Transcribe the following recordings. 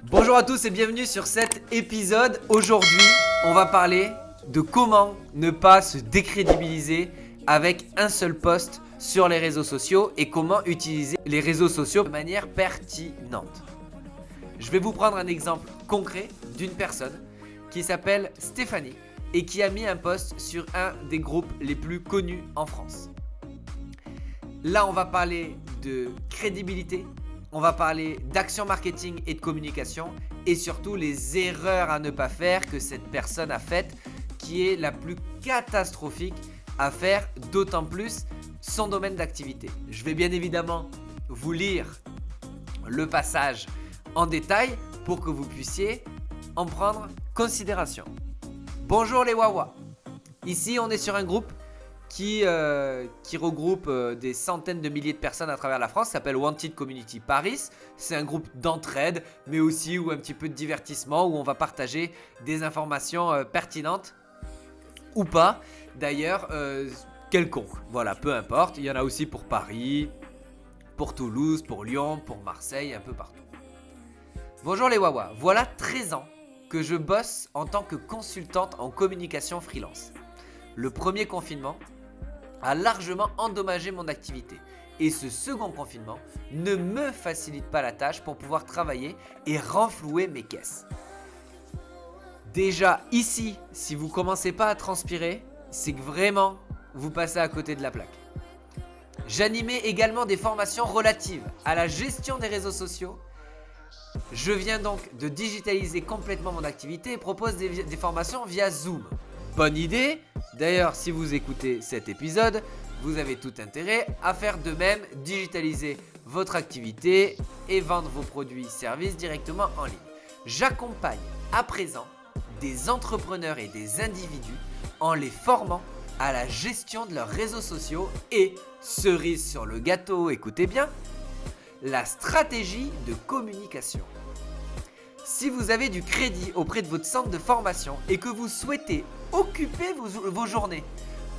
Bonjour à tous et bienvenue sur cet épisode. Aujourd'hui, on va parler de comment ne pas se décrédibiliser avec un seul post sur les réseaux sociaux et comment utiliser les réseaux sociaux de manière pertinente. Je vais vous prendre un exemple concret d'une personne qui s'appelle Stéphanie et qui a mis un post sur un des groupes les plus connus en France. Là, on va parler de crédibilité. On va parler d'action marketing et de communication et surtout les erreurs à ne pas faire que cette personne a faites qui est la plus catastrophique à faire, d'autant plus son domaine d'activité. Je vais bien évidemment vous lire le passage en détail pour que vous puissiez en prendre considération. Bonjour les Wawa. Ici, on est sur un groupe qui regroupe des centaines de milliers de personnes à travers la France, s'appelle Wanted Community Paris. C'est un groupe d'entraide, mais aussi où un petit peu de divertissement, où on va partager des informations pertinentes ou pas, d'ailleurs, quelconques. Voilà, peu importe. Il y en a aussi pour Paris, pour Toulouse, pour Lyon, pour Marseille, un peu partout. Bonjour les Wawa, voilà 13 ans que je bosse en tant que consultante en communication freelance. Le premier confinement a largement endommagé mon activité et ce second confinement ne me facilite pas la tâche pour pouvoir travailler et renflouer mes caisses. Déjà ici, si vous commencez pas à transpirer, c'est que vraiment vous passez à côté de la plaque. J'animais également des formations relatives à la gestion des réseaux sociaux. Je viens donc de digitaliser complètement mon activité et propose des formations via Zoom. Bonne idée. D'ailleurs, si vous écoutez cet épisode, vous avez tout intérêt à faire de même, digitaliser votre activité et vendre vos produits et services directement en ligne. J'accompagne à présent des entrepreneurs et des individus en les formant à la gestion de leurs réseaux sociaux et, cerise sur le gâteau, écoutez bien, la stratégie de communication. Si vous avez du crédit auprès de votre centre de formation et que vous souhaitez occuper vos journées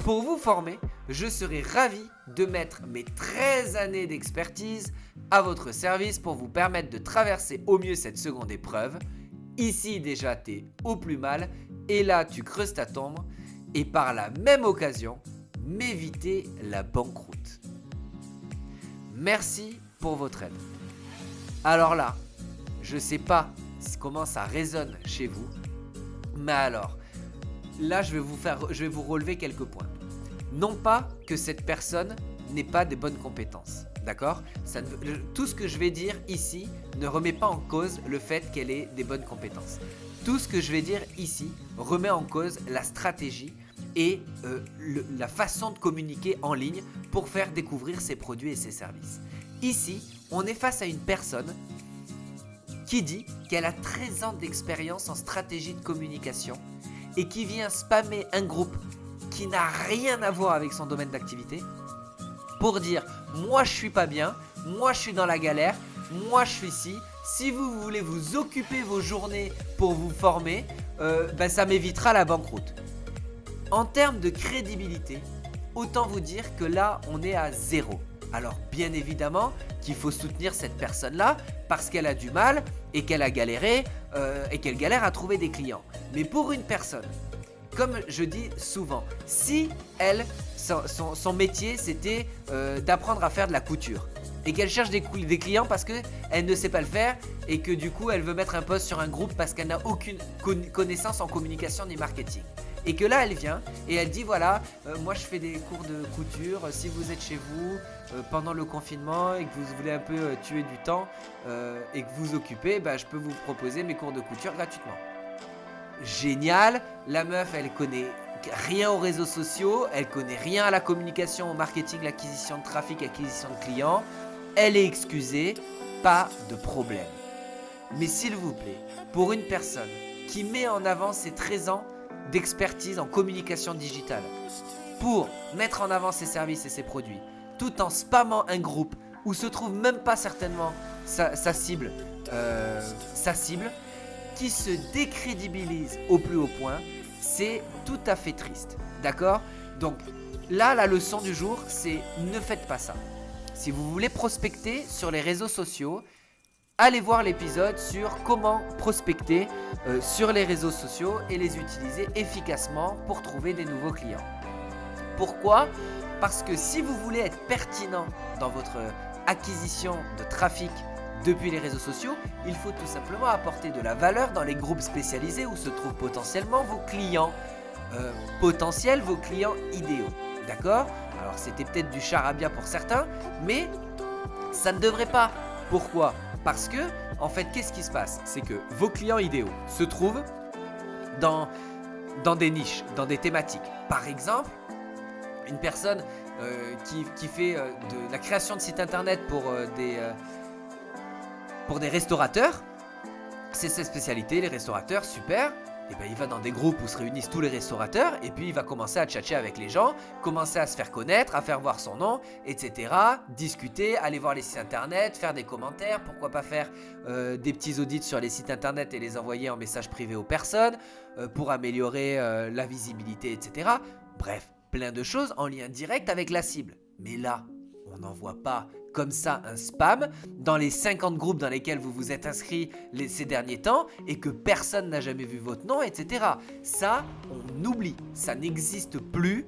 pour vous former, je serai ravi de mettre mes 13 années d'expertise à votre service pour vous permettre de traverser au mieux cette seconde épreuve. Ici déjà t'es au plus mal et là tu creuses ta tombe et par la même occasion m'éviter la banqueroute. Merci pour votre aide. Alors là, je sais pas comment ça résonne chez vous, mais alors là je vais vous relever quelques points. Non pas que cette personne n'ait pas des bonnes compétences, d'accord ? Tout ce que je vais dire ici ne remet pas en cause le fait qu'elle ait des bonnes compétences. Tout ce que je vais dire ici remet en cause la stratégie et la façon de communiquer en ligne pour faire découvrir ses produits et ses services. Ici, on est face à une personne qui dit qu'elle a 13 ans d'expérience en stratégie de communication et qui vient spammer un groupe qui n'a rien à voir avec son domaine d'activité pour dire « moi je suis pas bien, moi je suis dans la galère, moi je suis ici, si vous voulez vous occuper vos journées pour vous former, ça m'évitera la banqueroute ». En termes de crédibilité, autant vous dire que là on est à zéro. Alors bien évidemment qu'il faut soutenir cette personne-là parce qu'elle a du mal et qu'elle a galéré et qu'elle galère à trouver des clients. Mais pour une personne, comme je dis souvent, si elle, son métier c'était d'apprendre à faire de la couture et qu'elle cherche des clients parce qu'elle ne sait pas le faire et que du coup elle veut mettre un post sur un groupe parce qu'elle n'a aucune connaissance en communication ni marketing. Et que là elle vient et elle dit voilà, moi je fais des cours de couture, si vous êtes chez vous pendant le confinement et que vous voulez un peu tuer du temps et que vous occupez, je peux vous proposer mes cours de couture gratuitement. Génial, la meuf elle connaît rien aux réseaux sociaux, elle connaît rien à la communication, au marketing, l'acquisition de trafic, l'acquisition de clients, elle est excusée, pas de problème. Mais s'il vous plaît, pour une personne qui met en avant ses 13 ans d'expertise en communication digitale pour mettre en avant ses services et ses produits tout en spammant un groupe où se trouve même pas certainement sa cible, qui se décrédibilise au plus haut point, c'est tout à fait triste, d'accord ? Donc là la leçon du jour c'est ne faites pas ça. Si vous voulez prospecter sur les réseaux sociaux, allez voir l'épisode sur comment prospecter sur les réseaux sociaux et les utiliser efficacement pour trouver des nouveaux clients. Pourquoi ? Parce que si vous voulez être pertinent dans votre acquisition de trafic depuis les réseaux sociaux, il faut tout simplement apporter de la valeur dans les groupes spécialisés où se trouvent potentiellement vos clients potentiels, vos clients idéaux. D'accord ? Alors c'était peut-être du charabia pour certains, mais ça ne devrait pas. Pourquoi ? Parce que, en fait, qu'est-ce qui se passe ? C'est que vos clients idéaux se trouvent dans des niches, dans des thématiques. Par exemple, une personne qui fait de la création de sites internet pour des restaurateurs, c'est sa spécialité, les restaurateurs, super. Et ben il va dans des groupes où se réunissent tous les restaurateurs et puis il va commencer à tchatcher avec les gens, commencer à se faire connaître, à faire voir son nom, etc. Discuter, aller voir les sites internet, faire des commentaires, pourquoi pas faire des petits audits sur les sites internet et les envoyer en message privé aux personnes pour améliorer la visibilité, etc. Bref, plein de choses en lien direct avec la cible. Mais là, on n'envoie pas comme ça un spam dans les 50 groupes dans lesquels vous vous êtes inscrit ces derniers temps et que personne n'a jamais vu votre nom, etc. Ça, on oublie, ça n'existe plus,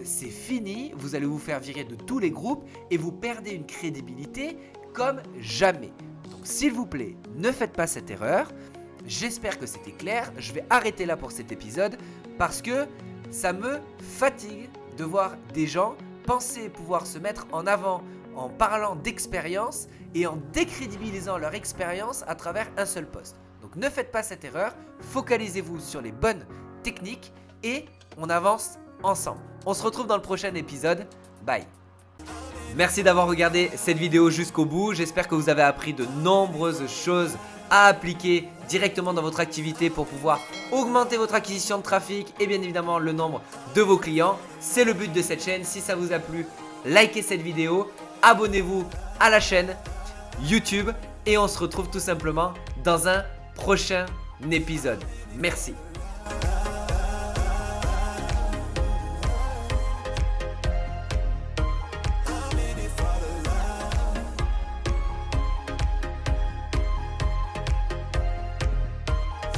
c'est fini, vous allez vous faire virer de tous les groupes et vous perdez une crédibilité comme jamais. Donc s'il vous plaît, ne faites pas cette erreur. J'espère que c'était clair, je vais arrêter là pour cet épisode parce que ça me fatigue de voir des gens penser pouvoir se mettre en avant en parlant d'expérience et en décrédibilisant leur expérience à travers un seul post. Donc ne faites pas cette erreur, focalisez-vous sur les bonnes techniques et on avance ensemble. On se retrouve dans le prochain épisode. Bye. Merci d'avoir regardé cette vidéo jusqu'au bout. J'espère que vous avez appris de nombreuses choses à appliquer directement dans votre activité pour pouvoir augmenter votre acquisition de trafic et bien évidemment le nombre de vos clients. C'est le but de cette chaîne. Si ça vous a plu, likez cette vidéo, abonnez-vous à la chaîne YouTube et on se retrouve tout simplement dans un prochain épisode. Merci.